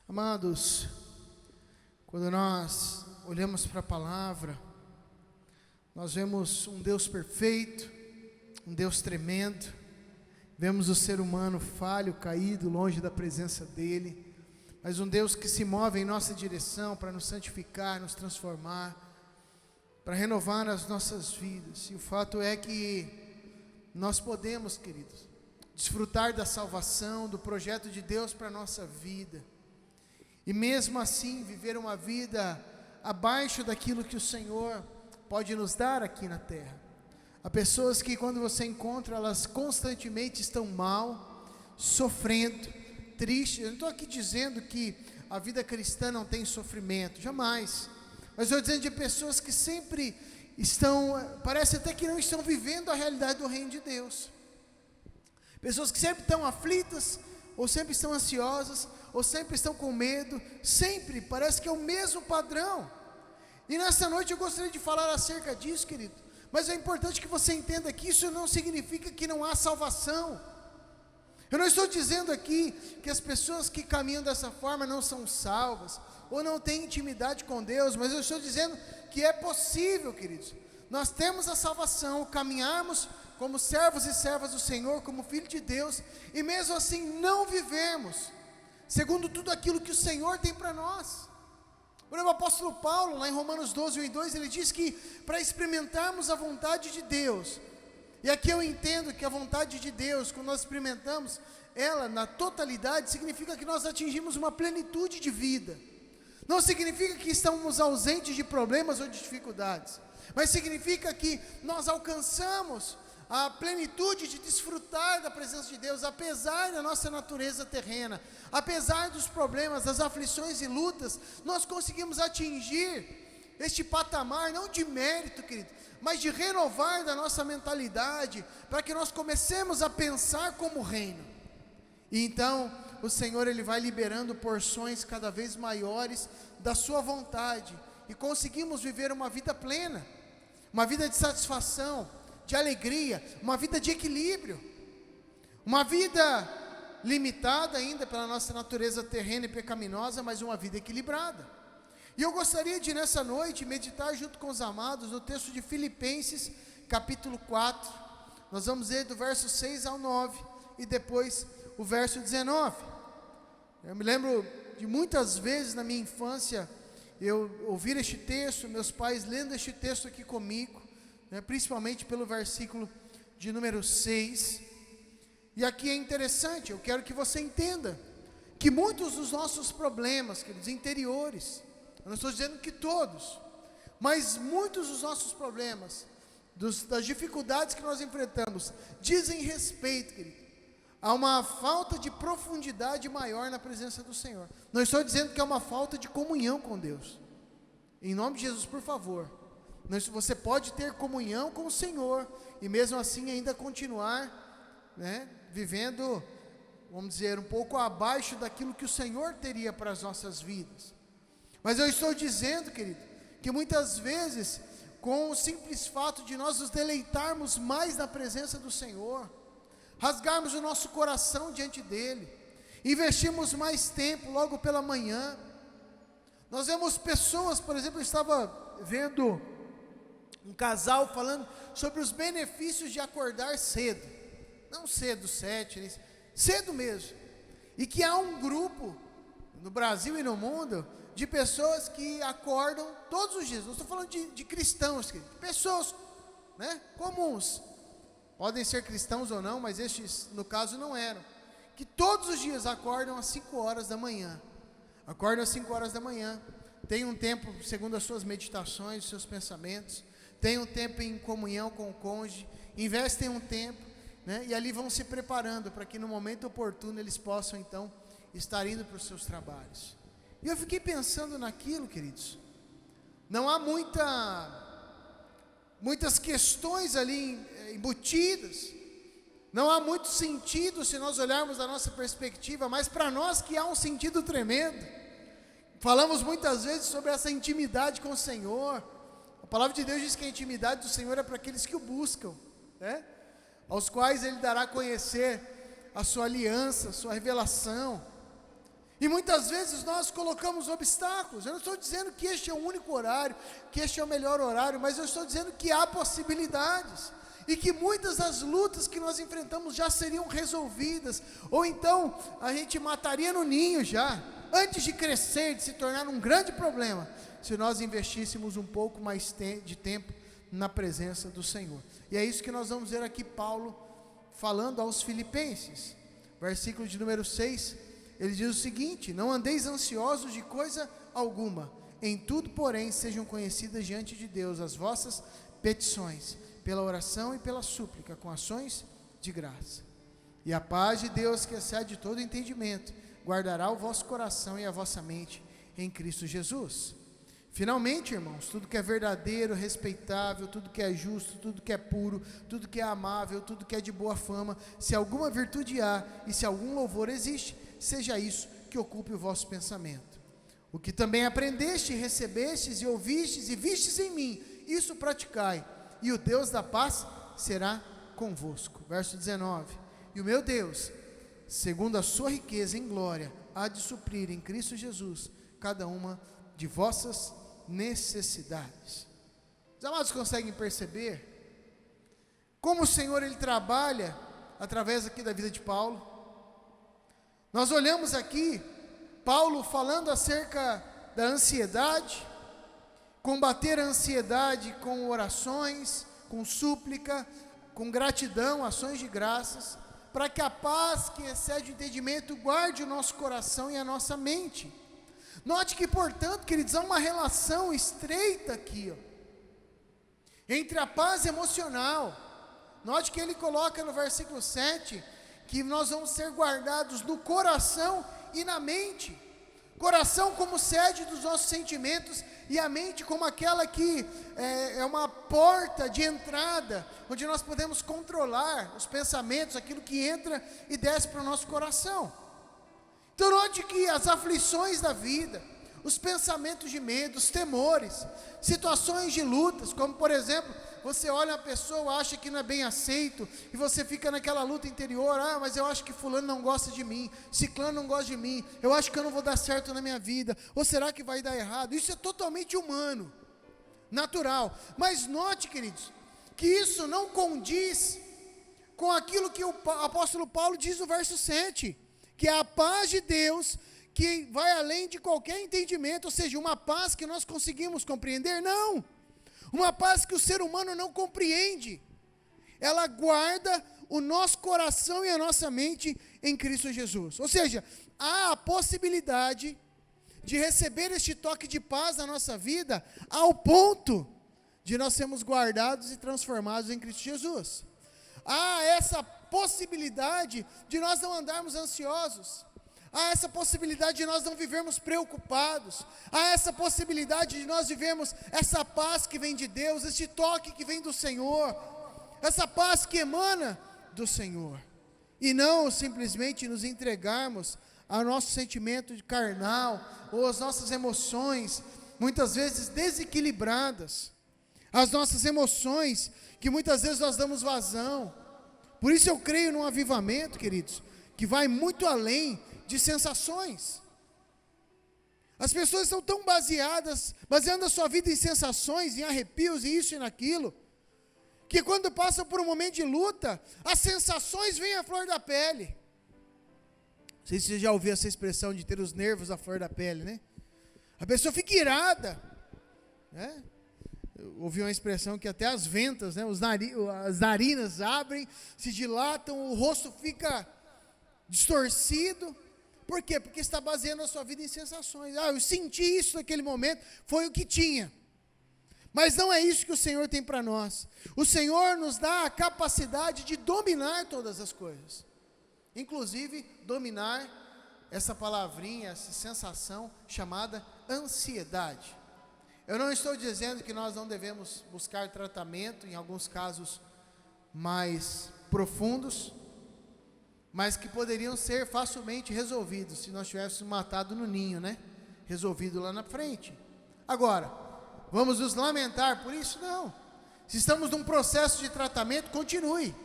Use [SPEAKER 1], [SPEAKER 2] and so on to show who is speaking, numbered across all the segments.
[SPEAKER 1] Amados, quando nós olhamos para a palavra, nós vemos um Deus perfeito, um Deus tremendo, vemos o ser humano falho, caído, longe da presença dEle, mas um Deus que se move em nossa direção para nos santificar, nos transformar, para renovar as nossas vidas. E o fato é que nós podemos, queridos, desfrutar da salvação, do projeto de Deus para a nossa vida, e mesmo assim viver uma vida abaixo daquilo que o Senhor pode nos dar aqui na terra. Há pessoas que quando você encontra, elas constantemente estão mal, sofrendo, tristes. Eu não estou aqui dizendo que a vida cristã não tem sofrimento, jamais. Mas eu estou dizendo de pessoas que sempre estão, parece até que não estão vivendo a realidade do reino de Deus. Pessoas que sempre estão aflitas, ou sempre estão ansiosas, ou sempre estão com medo, sempre, parece que é o mesmo padrão. E nessa noite eu gostaria de falar acerca disso, querido. Mas é importante que você entenda que isso não significa que não há salvação. Eu não estou dizendo aqui que as pessoas que caminham dessa forma não são salvas, ou não têm intimidade com Deus, mas eu estou dizendo que é possível, queridos, nós temos a salvação, caminharmos como servos e servas do Senhor, como filho de Deus, e mesmo assim não vivemos segundo tudo aquilo que o Senhor tem para nós. O apóstolo Paulo, lá em Romanos 12, 1 e 2, ele diz que para experimentarmos a vontade de Deus, e aqui eu entendo que a vontade de Deus, quando nós experimentamos ela na totalidade, significa que nós atingimos uma plenitude de vida. Não significa que estamos ausentes de problemas ou de dificuldades, mas significa que nós alcançamos a plenitude de desfrutar da presença de Deus, apesar da nossa natureza terrena, apesar dos problemas, das aflições e lutas, nós conseguimos atingir este patamar, não de mérito, querido, mas de renovar da nossa mentalidade, para que nós comecemos a pensar como reino. E então, o Senhor, Ele vai liberando porções cada vez maiores da sua vontade, e conseguimos viver uma vida plena, uma vida de satisfação, de alegria, uma vida de equilíbrio, uma vida limitada ainda pela nossa natureza terrena e pecaminosa, mas uma vida equilibrada. E eu gostaria de nessa noite meditar junto com os amados no texto de Filipenses capítulo 4, nós vamos ler do verso 6 ao 9 e depois o verso 19. Eu me lembro de muitas vezes na minha infância eu ouvir este texto, meus pais lendo este texto aqui comigo, principalmente pelo versículo de número 6, e aqui é interessante, eu quero que você entenda, que muitos dos nossos problemas, queridos, interiores, eu não estou dizendo que todos, mas muitos dos nossos problemas, das dificuldades que nós enfrentamos, dizem respeito, querido, a uma falta de profundidade maior na presença do Senhor. Não estou dizendo que é uma falta de comunhão com Deus, em nome de Jesus, por favor. Você pode ter comunhão com o Senhor e mesmo assim ainda continuar, vivendo, vamos dizer, um pouco abaixo daquilo que o Senhor teria para as nossas vidas. Mas eu estou dizendo, querido, que muitas vezes, com o simples fato de nós nos deleitarmos mais na presença do Senhor, rasgarmos o nosso coração diante dEle, investirmos mais tempo logo pela manhã, nós vemos pessoas, por exemplo, eu estava vendo um casal falando sobre os benefícios de acordar cedo, não cedo, 7, cedo mesmo, e que há um grupo, no Brasil e no mundo, de pessoas que acordam todos os dias, não estou falando de cristãos, de pessoas comuns, podem ser cristãos ou não, mas estes no caso não eram, que todos os dias acordam às 5 horas da manhã, tem um tempo segundo as suas meditações, os seus pensamentos, tem um tempo em comunhão com o cônjuge, investem um tempo, e ali vão se preparando para que no momento oportuno eles possam então estar indo para os seus trabalhos. E eu fiquei pensando naquilo, queridos, não há muitas questões ali embutidas, não há muito sentido se nós olharmos da nossa perspectiva, mas para nós que há um sentido tremendo. Falamos muitas vezes sobre essa intimidade com o Senhor. A palavra de Deus diz que a intimidade do Senhor é para aqueles que o buscam, aos quais Ele dará a conhecer a sua aliança, a sua revelação. E muitas vezes nós colocamos obstáculos. Eu não estou dizendo que este é o único horário, que este é o melhor horário, mas eu estou dizendo que há possibilidades. E que muitas das lutas que nós enfrentamos já seriam resolvidas. Ou então a gente mataria no ninho já, antes de crescer, de se tornar um grande problema, se nós investíssemos um pouco mais de tempo na presença do Senhor. E é isso que nós vamos ver aqui Paulo falando aos Filipenses. Versículo de número 6, ele diz o seguinte: não andeis ansiosos de coisa alguma, em tudo porém sejam conhecidas diante de Deus as vossas petições, pela oração e pela súplica, com ações de graça. E a paz de Deus, que excede todo entendimento, guardará o vosso coração e a vossa mente em Cristo Jesus. Finalmente, irmãos, tudo que é verdadeiro, respeitável, tudo que é justo, tudo que é puro, tudo que é amável, tudo que é de boa fama, se alguma virtude há e se algum louvor existe, seja isso que ocupe o vosso pensamento. O que também aprendeste, recebestes e ouvistes e vistes em mim, isso praticai, e o Deus da paz será convosco. Verso 19: e o meu Deus, segundo a sua riqueza em glória, há de suprir em Cristo Jesus cada uma de vossas necessidades. Os amados conseguem perceber como o Senhor ele trabalha através aqui da vida de Paulo? Nós olhamos aqui Paulo falando acerca da ansiedade, combater a ansiedade com orações, com súplica, com gratidão, ações de graças, para que a paz que excede o entendimento guarde o nosso coração e a nossa mente. Note que, portanto, queridos, há uma relação estreita aqui, entre a paz emocional. Note que ele coloca no versículo 7, que nós vamos ser guardados no coração e na mente. Coração como sede dos nossos sentimentos, e a mente como aquela que é uma porta de entrada, onde nós podemos controlar os pensamentos, aquilo que entra e desce para o nosso coração. Então note que as aflições da vida, os pensamentos de medo, os temores, situações de lutas, como por exemplo, você olha uma pessoa, acha que não é bem aceito, e você fica naquela luta interior: mas eu acho que fulano não gosta de mim, ciclano não gosta de mim, eu acho que eu não vou dar certo na minha vida, ou será que vai dar errado? Isso é totalmente humano, natural. Mas note, queridos, que isso não condiz com aquilo que o apóstolo Paulo diz no verso 7, que é a paz de Deus, que vai além de qualquer entendimento, ou seja, uma paz que nós conseguimos compreender, não, uma paz que o ser humano não compreende, ela guarda o nosso coração e a nossa mente em Cristo Jesus. Ou seja, há a possibilidade de receber este toque de paz na nossa vida, ao ponto de nós sermos guardados e transformados em Cristo Jesus. Há essa possibilidade de nós não andarmos ansiosos, há essa possibilidade de nós não vivermos preocupados, há essa possibilidade de nós vivermos essa paz que vem de Deus, esse toque que vem do Senhor, essa paz que emana do Senhor, e não simplesmente nos entregarmos ao nosso sentimento de carnal, ou às nossas emoções, muitas vezes desequilibradas, as nossas emoções, que muitas vezes nós damos vazão. Por isso eu creio num avivamento, queridos, que vai muito além de sensações. As pessoas estão tão baseando a sua vida em sensações, em arrepios, e isso e naquilo, que quando passam por um momento de luta, as sensações vêm à flor da pele. Não sei se você já ouviu essa expressão de ter os nervos à flor da pele, né? A pessoa fica irada, né? Eu ouvi uma expressão que até as ventas, né, as narinas abrem, se dilatam, o rosto fica distorcido. Por quê? Porque está baseando a sua vida em sensações. Eu senti isso naquele momento, foi o que tinha. Mas não é isso que o Senhor tem para nós. O Senhor nos dá a capacidade de dominar todas as coisas, inclusive dominar essa palavrinha, essa sensação chamada ansiedade. Eu não estou dizendo que nós não devemos buscar tratamento, em alguns casos mais profundos, mas que poderiam ser facilmente resolvidos, se nós tivéssemos matado no ninho, né? Resolvido lá na frente. Agora, vamos nos lamentar por isso? Não. Se estamos num processo de tratamento, continue,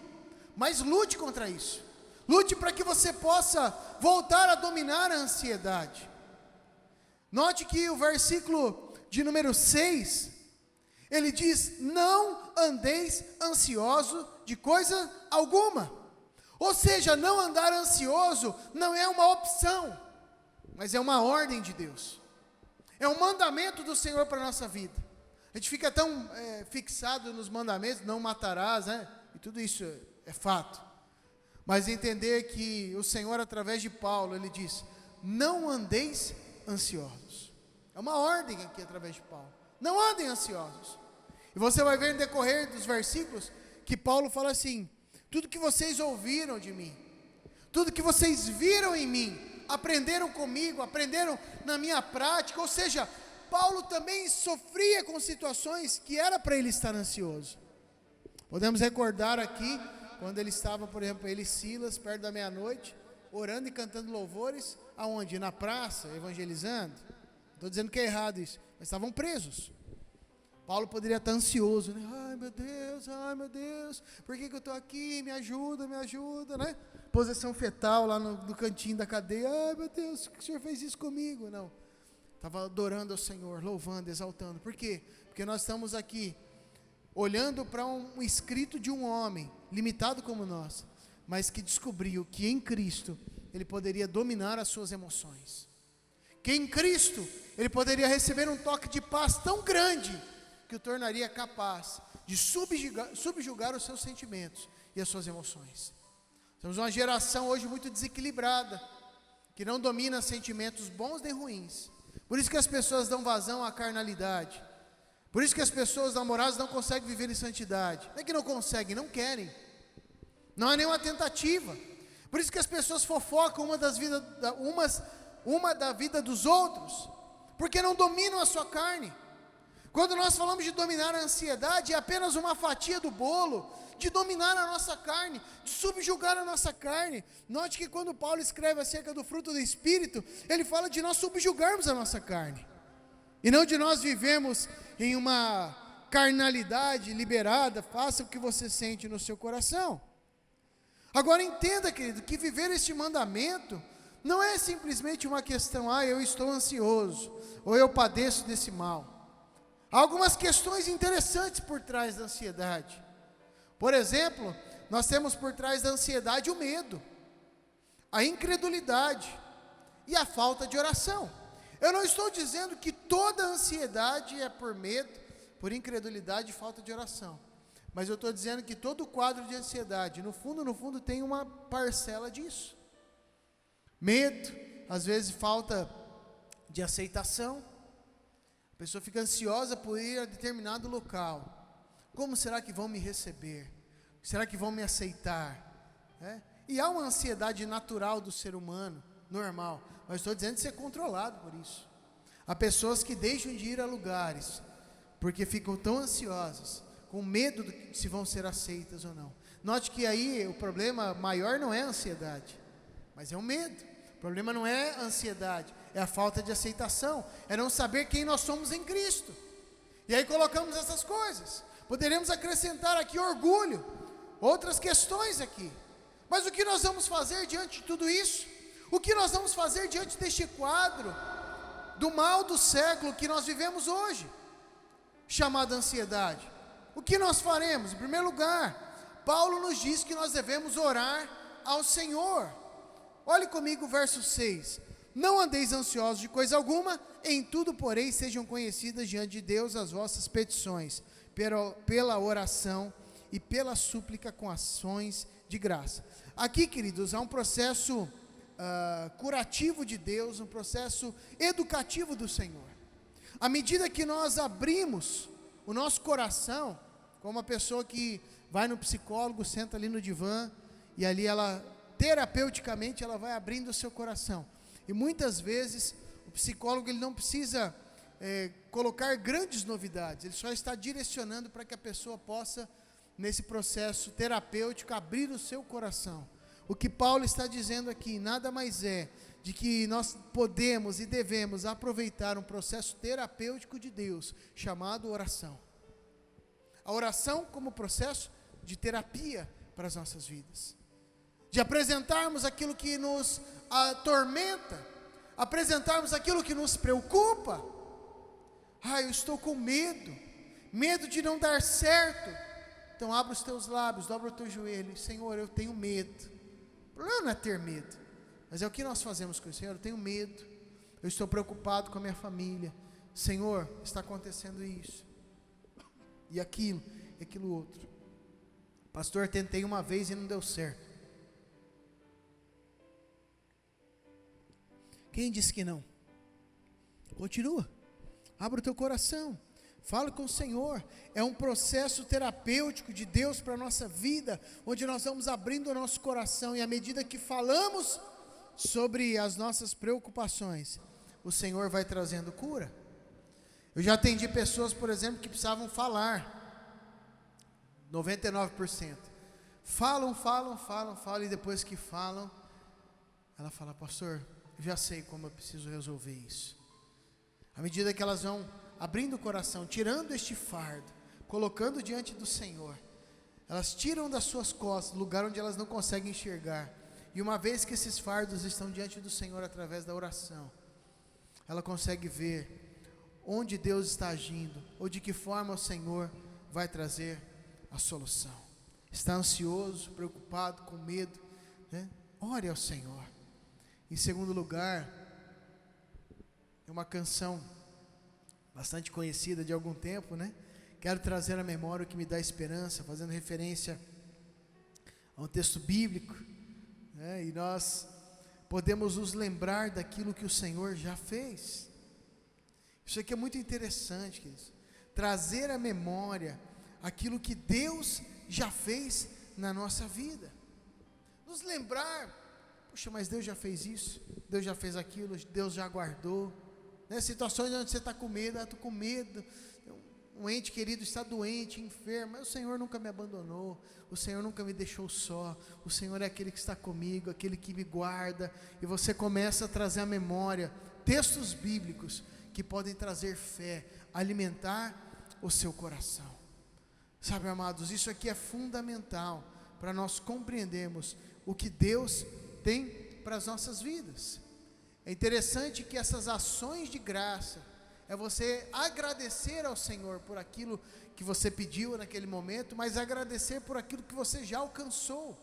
[SPEAKER 1] mas lute contra isso. Lute para que você possa voltar a dominar a ansiedade. Note que o versículo de número 6, ele diz: não andeis ansioso de coisa alguma. Ou seja, não andar ansioso não é uma opção, mas é uma ordem de Deus. É um mandamento do Senhor para a nossa vida. A gente fica tão fixado nos mandamentos, não matarás, né? E tudo isso é fato. Mas entender que o Senhor, através de Paulo, ele diz: não andeis ansiosos. É uma ordem aqui através de Paulo. Não andem ansiosos. E você vai ver no decorrer dos versículos que Paulo fala assim: tudo que vocês ouviram de mim, tudo que vocês viram em mim, aprenderam comigo, aprenderam na minha prática. Ou seja, Paulo também sofria com situações que era para ele estar ansioso. Podemos recordar aqui, quando ele estava, por exemplo, ele e Silas, perto da meia-noite, orando e cantando louvores, aonde? Na praça, evangelizando. Não estou dizendo que é errado isso, mas estavam presos. Paulo poderia estar ansioso, né? Ai meu Deus, por que eu estou aqui? Me ajuda, né? Posição fetal lá no cantinho da cadeia. Ai meu Deus, por que o Senhor fez isso comigo? Não, estava adorando ao Senhor, louvando, exaltando. Por quê? Porque nós estamos aqui olhando para um escrito de um homem, limitado como nós, mas que descobriu que em Cristo ele poderia dominar as suas emoções, que em Cristo ele poderia receber um toque de paz tão grande, que o tornaria capaz de subjugar os seus sentimentos e as suas emoções. Temos uma geração hoje muito desequilibrada, que não domina sentimentos bons nem ruins. Por isso que as pessoas dão vazão à carnalidade. Por isso que as pessoas namoradas não conseguem viver em santidade. Não é que não conseguem, não querem. Não há nenhuma tentativa. Por isso que as pessoas fofocam uma da vida dos outros, porque não dominam a sua carne. Quando nós falamos de dominar a ansiedade, é apenas uma fatia do bolo, de dominar a nossa carne, de subjugar a nossa carne. Note que quando Paulo escreve acerca do fruto do Espírito, ele fala de nós subjugarmos a nossa carne, e não de nós vivemos em uma carnalidade liberada. Faça o que você sente no seu coração. Agora entenda, querido, que viver este mandamento não é simplesmente uma questão: eu estou ansioso, ou eu padeço desse mal. Há algumas questões interessantes por trás da ansiedade. Por exemplo, nós temos por trás da ansiedade o medo, a incredulidade e a falta de oração. Eu não estou dizendo que toda ansiedade é por medo, por incredulidade e falta de oração, mas eu estou dizendo que todo quadro de ansiedade, no fundo tem uma parcela disso. Medo, às vezes falta de aceitação. A pessoa fica ansiosa por ir a determinado local. Como será que vão me receber? Será que vão me aceitar? E há uma ansiedade natural do ser humano, normal, mas estou dizendo de ser controlado por isso. Há pessoas que deixam de ir a lugares, porque ficam tão ansiosas, com medo de se vão ser aceitas ou não. Note que aí o problema maior não é a ansiedade, mas é o medo. O problema não é a ansiedade, é a falta de aceitação, é não saber quem nós somos em Cristo. E aí colocamos essas coisas. Poderemos acrescentar aqui orgulho, outras questões aqui. Mas o que nós vamos fazer diante de tudo isso? O que nós vamos fazer diante deste quadro do mal do século que nós vivemos hoje, chamado ansiedade? O que nós faremos? Em primeiro lugar, Paulo nos diz que nós devemos orar ao Senhor. Olhe comigo o verso 6. Não andeis ansiosos de coisa alguma, em tudo, porém, sejam conhecidas diante de Deus as vossas petições, pela oração e pela súplica com ações de graça. Aqui, queridos, há um processo curativo de Deus, um processo educativo do Senhor. À medida que nós abrimos o nosso coração, como uma pessoa que vai no psicólogo, senta ali no divã, e ali ela, terapeuticamente, ela vai abrindo o seu coração. E muitas vezes, o psicólogo ele não precisa colocar grandes novidades, ele só está direcionando para que a pessoa possa, nesse processo terapêutico, abrir o seu coração. O que Paulo está dizendo aqui nada mais é de que nós podemos e devemos aproveitar um processo terapêutico de Deus, chamado oração. A oração como processo de terapia para as nossas vidas. de apresentarmos aquilo que nos atormenta, apresentarmos aquilo que nos preocupa. Eu estou com medo de não dar certo. Então abre os teus lábios, dobra o teu joelho: Senhor, eu tenho medo. O problema não é ter medo, mas é o que nós fazemos com isso. Senhor, eu tenho medo, eu estou preocupado com a minha família. Senhor, está acontecendo isso, e aquilo outro. Pastor, tentei uma vez e não deu certo. Quem disse que não? Continua, abra o teu coração, fala com o Senhor. É um processo terapêutico de Deus para a nossa vida, onde nós vamos abrindo o nosso coração, e à medida que falamos sobre as nossas preocupações, o Senhor vai trazendo cura. Eu já atendi pessoas, por exemplo, que precisavam falar. 99% falam, e depois que falam, ela fala: pastor, eu já sei como eu preciso resolver isso. À medida que elas vão abrindo o coração, tirando este fardo, colocando diante do Senhor, elas tiram das suas costas, lugar onde elas não conseguem enxergar, e uma vez que esses fardos estão diante do Senhor através da oração, ela consegue ver onde Deus está agindo, ou de que forma o Senhor vai trazer a solução. Está ansioso, preocupado, com medo, né? Ore ao Senhor. Em segundo lugar, é uma canção bastante conhecida de algum tempo, né? Quero trazer à memória o que me dá esperança, fazendo referência a um texto bíblico, né? E nós podemos nos lembrar daquilo que o Senhor já fez. Isso aqui é muito interessante, queridos. Trazer à memória aquilo que Deus já fez na nossa vida. Nos lembrar: puxa, mas Deus já fez isso, Deus já fez aquilo, Deus já guardou, né? Situações onde você está com medo: estou com medo, um ente querido está doente, enfermo, mas o Senhor nunca me abandonou, o Senhor nunca me deixou só, o Senhor é aquele que está comigo, aquele que me guarda. E você começa a trazer à memória textos bíblicos que podem trazer fé, alimentar o seu coração. Sabe, amados, isso aqui é fundamental para nós compreendermos o que Deus tem para as nossas vidas. É interessante que essas ações de graça é você agradecer ao Senhor por aquilo que você pediu naquele momento, mas agradecer por aquilo que você já alcançou.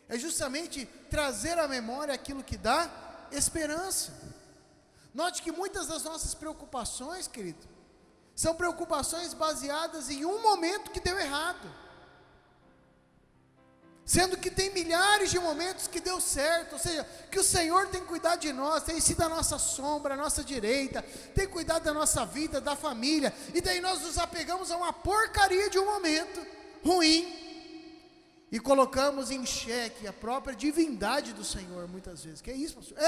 [SPEAKER 1] É justamente trazer à memória aquilo que dá esperança. Note que muitas das nossas preocupações, querido, são preocupações baseadas em um momento que deu errado, sendo que tem milhares de momentos que deu certo. Ou seja, que o Senhor tem cuidado de nós, tem sido a nossa sombra, a nossa direita, tem cuidado da nossa vida, da família, e daí nós nos apegamos a uma porcaria de um momento ruim, e colocamos em xeque a própria divindade do Senhor, muitas vezes. Que é isso, pastor?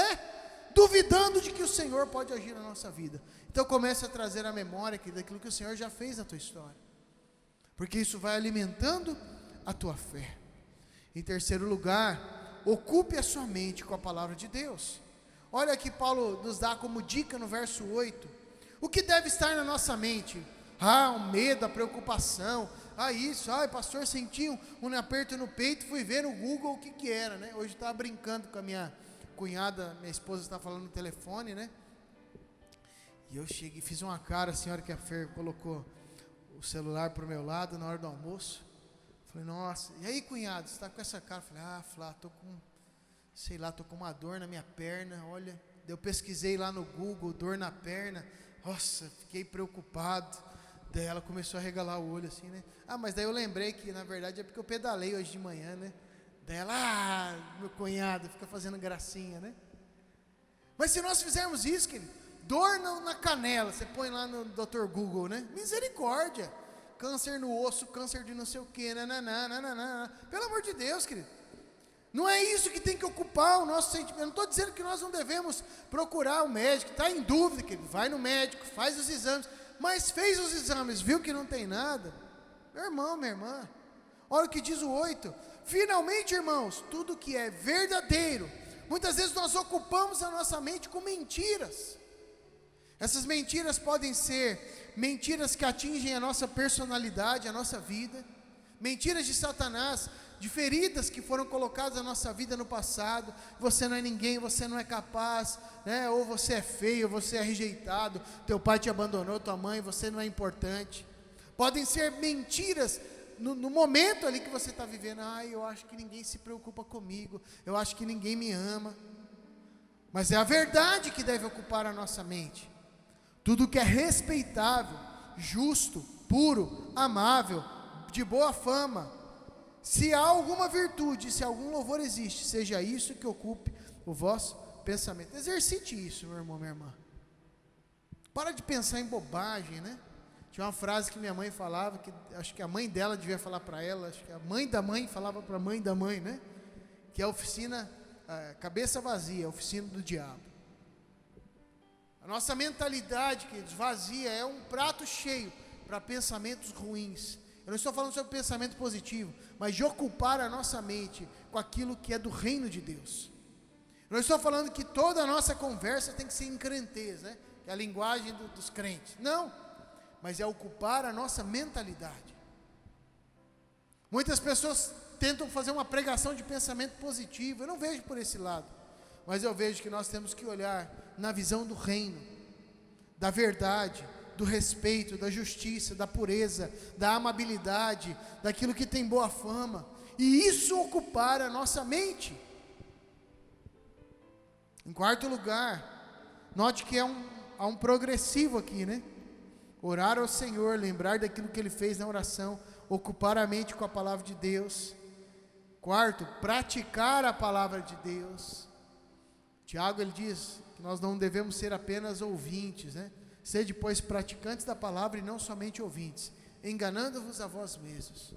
[SPEAKER 1] Duvidando de que o Senhor pode agir na nossa vida. Então comece a trazer à memória daquilo que o Senhor já fez na tua história, porque isso vai alimentando a tua fé. Em terceiro lugar, ocupe a sua mente com a palavra de Deus. Olha aqui, Paulo nos dá como dica no verso 8, o que deve estar na nossa mente. O medo, a preocupação, pastor, senti um aperto no peito, fui ver no Google o que era, né? Hoje eu estava brincando com a minha cunhada, minha esposa está falando no telefone, né? E eu cheguei, fiz uma cara, a senhora que a Fer colocou o celular para o meu lado na hora do almoço. Falei: nossa, e aí, cunhado, você está com essa cara? Falei: Flá, tô com uma dor na minha perna, olha. Eu pesquisei lá no Google, dor na perna, nossa, fiquei preocupado. Daí ela começou a regalar o olho assim, né? Mas daí eu lembrei que na verdade é porque eu pedalei hoje de manhã, né? Daí ela, meu cunhado, fica fazendo gracinha, né? Mas se nós fizermos isso, querido, dor na canela, você põe lá no Dr. Google, né? Misericórdia, câncer no osso, câncer de não sei o que, pelo amor de Deus, querido, não é isso que tem que ocupar o nosso sentimento. Eu não estou dizendo que nós não devemos procurar o médico, está em dúvida, querido, vai no médico, faz os exames, mas fez os exames, viu que não tem nada, meu irmão, minha irmã, olha o que diz o 8, finalmente, irmãos, tudo que é verdadeiro. Muitas vezes nós ocupamos a nossa mente com mentiras. Essas mentiras podem ser mentiras que atingem a nossa personalidade, a nossa vida, mentiras de Satanás, de feridas que foram colocadas na nossa vida no passado. Você não é ninguém, você não é capaz, né? Ou você é feio, ou você é rejeitado, teu pai te abandonou, tua mãe, você não é importante. Podem ser mentiras no momento ali que você está vivendo. Eu acho que ninguém se preocupa comigo, eu acho que ninguém me ama. Mas é a verdade que deve ocupar a nossa mente. Tudo que é respeitável, justo, puro, amável, de boa fama, se há alguma virtude, se algum louvor existe, seja isso que ocupe o vosso pensamento. Exercite isso, meu irmão, minha irmã. Para de pensar em bobagem, né? Tinha uma frase que minha mãe falava, que acho que a mãe dela devia falar para ela, acho que a mãe da mãe falava para a mãe da mãe, né? Que é a oficina, cabeça vazia, a oficina do diabo. A nossa mentalidade, queridos, vazia, é um prato cheio para pensamentos ruins. Eu não estou falando sobre pensamento positivo, mas de ocupar a nossa mente com aquilo que é do reino de Deus. Eu não estou falando que toda a nossa conversa tem que ser encrentez, né? Que é a linguagem dos crentes. Não, mas é ocupar a nossa mentalidade. Muitas pessoas tentam fazer uma pregação de pensamento positivo. Eu não vejo por esse lado, mas eu vejo que nós temos que olhar na visão do reino, da verdade, do respeito, da justiça, da pureza, da amabilidade, daquilo que tem boa fama, e isso ocupar a nossa mente. Em quarto lugar, note que há um progressivo aqui, né? Orar ao Senhor, lembrar daquilo que Ele fez na oração, ocupar a mente com a palavra de Deus. Quarto, praticar a palavra de Deus. Tiago, ele diz que nós não devemos ser apenas ouvintes, né? Sede, pois, praticantes da palavra e não somente ouvintes, enganando-vos a vós mesmos.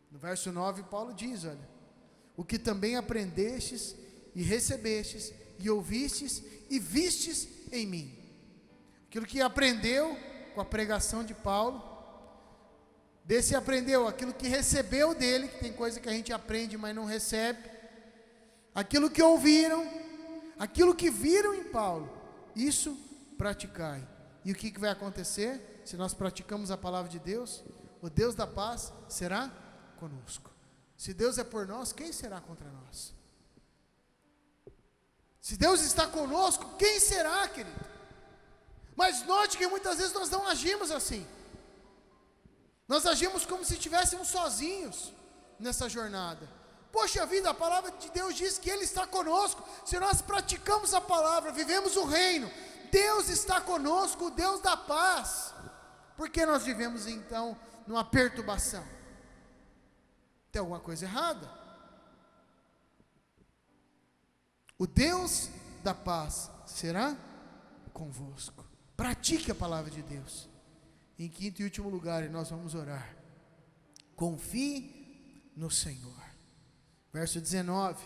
[SPEAKER 1] No verso 9, Paulo diz, olha, o que também aprendestes e recebestes e ouvistes e vistes em mim. Aquilo que aprendeu com a pregação de Paulo, desse aprendeu, aquilo que recebeu dele, que tem coisa que a gente aprende, mas não recebe, aquilo que ouviram, aquilo que viram em Paulo, isso praticai. E o que vai acontecer? Se nós praticamos a palavra de Deus, o Deus da paz será conosco. Se Deus é por nós, quem será contra nós? Se Deus está conosco, quem será, querido? Mas note que muitas vezes nós não agimos assim. Nós agimos como se estivéssemos sozinhos nessa jornada. Poxa vida, a palavra de Deus diz que Ele está conosco. Se nós praticamos a palavra, vivemos o reino, Deus está conosco, o Deus da paz. Por que nós vivemos então numa perturbação? Tem alguma coisa errada? O Deus da paz será convosco. Pratique a palavra de Deus. Em quinto e último lugar, nós vamos orar. Confie no Senhor. Verso 19.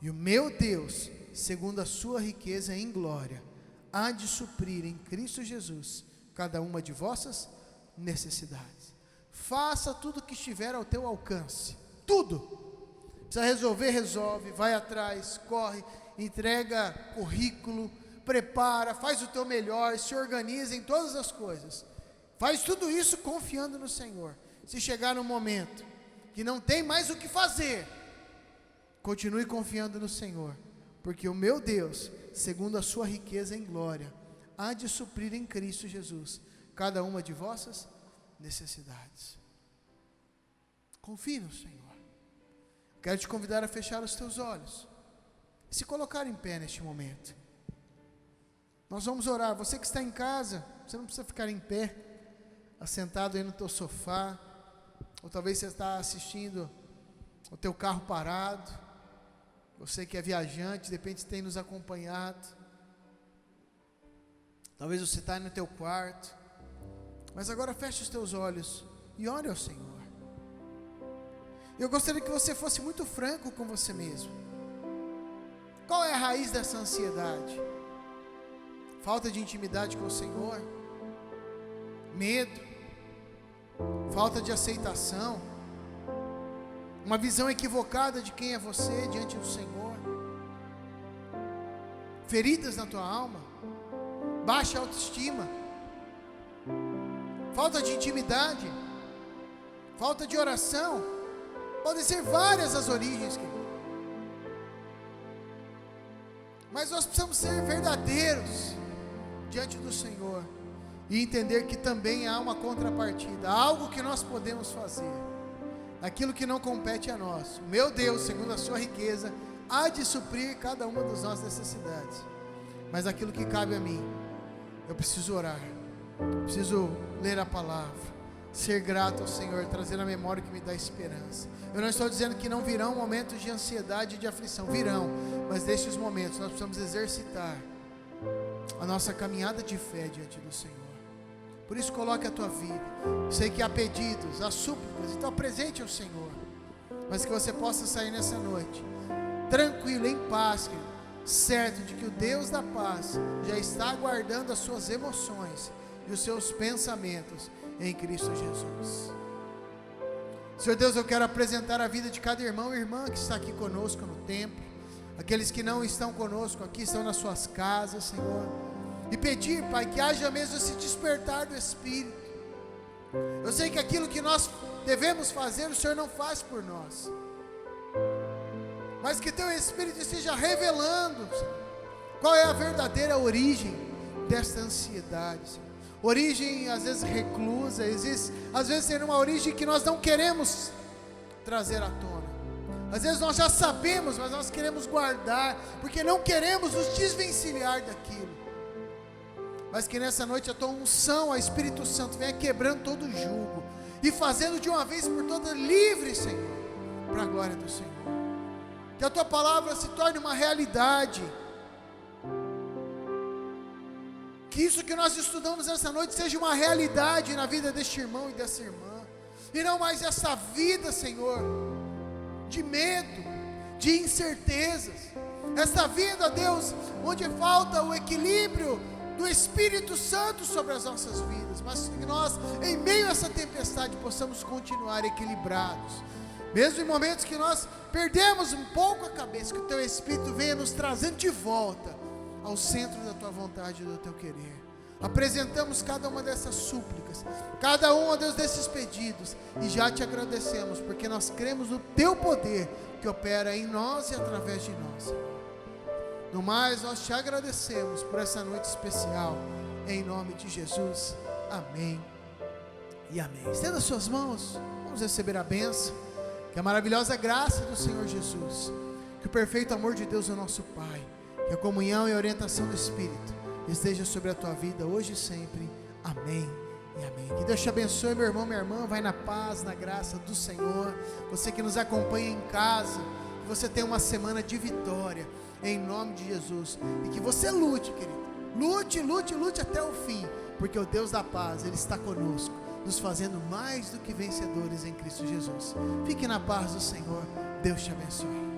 [SPEAKER 1] E o meu Deus, segundo a sua riqueza em glória, há de suprir em Cristo Jesus cada uma de vossas necessidades. Faça tudo o que estiver ao teu alcance. Tudo. Precisa resolver, resolve. Vai atrás, corre, entrega currículo, prepara, faz o teu melhor, se organiza em todas as coisas. Faz tudo isso confiando no Senhor. Se chegar no momento que não tem mais o que fazer, continue confiando no Senhor, porque o meu Deus, segundo a sua riqueza em glória, há de suprir em Cristo Jesus cada uma de vossas necessidades. Confie no Senhor. Quero te convidar a fechar os teus olhos e se colocar em pé neste momento. Nós vamos orar. Você que está em casa, você não precisa ficar em pé, assentado aí no teu sofá, ou talvez você está assistindo o teu carro parado. Você que é viajante, de repente tem nos acompanhado. Talvez você está no teu quarto. Mas agora feche os teus olhos e ore ao Senhor. Eu gostaria que você fosse muito franco com você mesmo. Qual é a raiz dessa ansiedade? Falta de intimidade com o Senhor? Medo? Falta de aceitação? Uma visão equivocada de quem é você diante do Senhor? Feridas na tua alma? Baixa autoestima? Falta de intimidade? Falta de oração? Podem ser várias as origens, querido. Mas nós precisamos ser verdadeiros diante do Senhor e entender que também há uma contrapartida, algo que nós podemos fazer, aquilo que não compete a nós. O meu Deus, segundo a sua riqueza, há de suprir cada uma das nossas necessidades, mas aquilo que cabe a mim, eu preciso orar, preciso ler a palavra, ser grato ao Senhor, trazer a memória que me dá esperança. Eu não estou dizendo que não virão momentos de ansiedade e de aflição, virão, mas nestes momentos nós precisamos exercitar a nossa caminhada de fé diante do Senhor. Por isso coloque a tua vida, sei que há pedidos, há súplicas, então apresente ao Senhor, mas que você possa sair nessa noite tranquilo, em paz, querido, certo de que o Deus da paz já está aguardando as suas emoções e os seus pensamentos em Cristo Jesus. Senhor Deus, eu quero apresentar a vida de cada irmão e irmã que está aqui conosco no templo, aqueles que não estão conosco aqui, estão nas suas casas, Senhor, e pedir, Pai, que haja mesmo esse despertar do Espírito. Eu sei que aquilo que nós devemos fazer, o Senhor não faz por nós, mas que Teu Espírito esteja revelando, Senhor, qual é a verdadeira origem desta ansiedade, Senhor. Origem às vezes reclusa, existe, às vezes tem uma origem que nós não queremos trazer à tona. Às vezes nós já sabemos, mas nós queremos guardar, porque não queremos nos desvencilhar daquilo. Mas que nessa noite a tua unção, a Espírito Santo, venha quebrando todo o jugo e fazendo de uma vez por todas livre, Senhor, para a glória do Senhor. Que a tua palavra se torne uma realidade. Que isso que nós estudamos essa noite seja uma realidade na vida deste irmão e dessa irmã, e não mais essa vida, Senhor, de medo, de incertezas, essa vida, Deus, onde falta o equilíbrio do Espírito Santo sobre as nossas vidas, mas que nós, em meio a essa tempestade, possamos continuar equilibrados, mesmo em momentos que nós perdemos um pouco a cabeça, que o Teu Espírito venha nos trazendo de volta ao centro da Tua vontade e do Teu querer. Apresentamos cada uma dessas súplicas, cada um, ó Deus, desses pedidos, e já Te agradecemos, porque nós cremos no Teu poder, que opera em nós e através de nós. No mais, nós Te agradecemos por essa noite especial, em nome de Jesus, amém e amém. Estenda as suas mãos, vamos receber a bênção, que a maravilhosa graça do Senhor Jesus, que o perfeito amor de Deus, o nosso Pai, que a comunhão e a orientação do Espírito esteja sobre a tua vida hoje e sempre, amém e amém. Que Deus te abençoe, meu irmão, minha irmã, vai na paz, na graça do Senhor. Você que nos acompanha em casa, que você tenha uma semana de vitória, em nome de Jesus, e que você lute, querido, lute até o fim, porque o Deus da paz, Ele está conosco, nos fazendo mais do que vencedores em Cristo Jesus. Fique na paz do Senhor, Deus te abençoe.